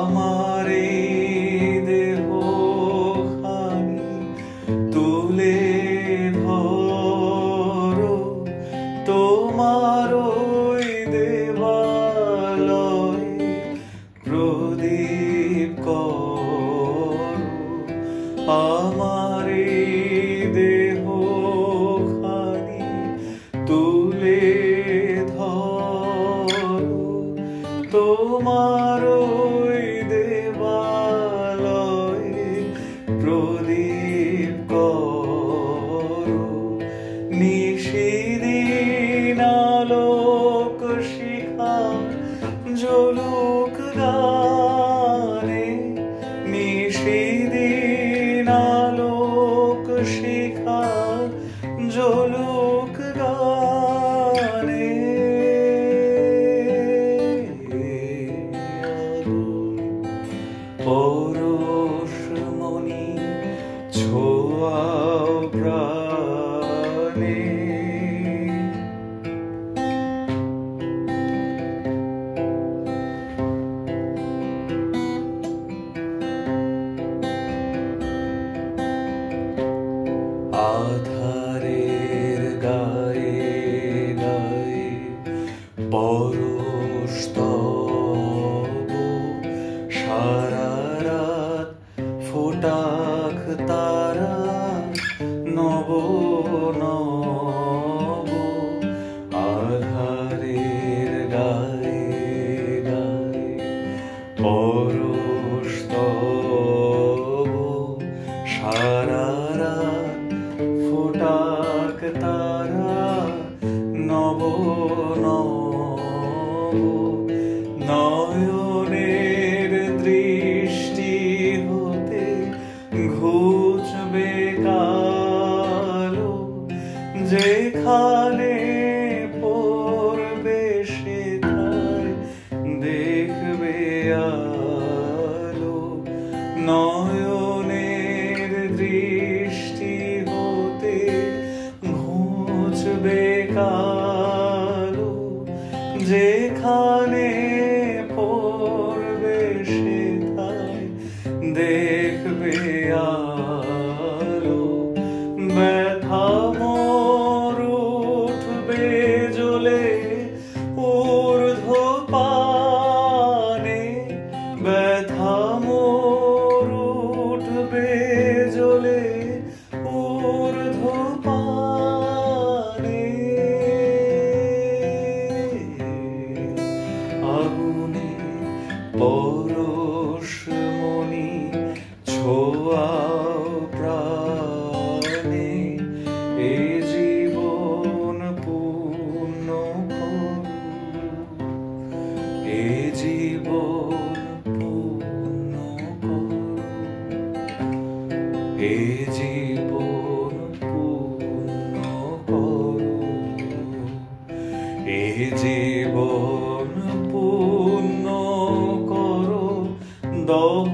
আমার এই দেহখানি তুলে ধরো, তোমার ওই দেবালয়ে প্রদীপ করো। আমার এই দেহখানি তুলে ধরো, তোমার ওই দেবালয়ে প্রদীপ করো। নিশিদিন আলোক শিখা জ্বলুক গানে, নিশিদিন আলোক শিখা জ্বলুক গানে। পরশমণি ছোঁয়াও প্রাণে। আধারের গায়ে গায়ে পরশ তব, সারা রাত ফোটাক তারা নব নব। আধারের গায়ে গায়ে পরশ তব, সারা রাত ফোটাক তারা নব নব। নয়নের দৃষ্টি হতে ঘুচবে কালো, যেখানে পড়বে সেথায় দেখবে আলো। নয়নের দৃষ্টি হতে ঘুচবে কালো, যেখানে পড়বে সেথায় দেখবে আলো। ব্যথা মোর উঠবে জ্বলে ঊর্ধ্বপানে, ব্যথা মোর উঠবে জ্বলে ঊর্ধ্বপানে। আগুনে পরশমণি ছোঁয়াও প্রাণে। এ জীবন পূর্ণ করো, এ জীবন পূর্ণ করো, এ জীবন পূর্ণ করো, এ জীবন পূর্ণ করো। দহ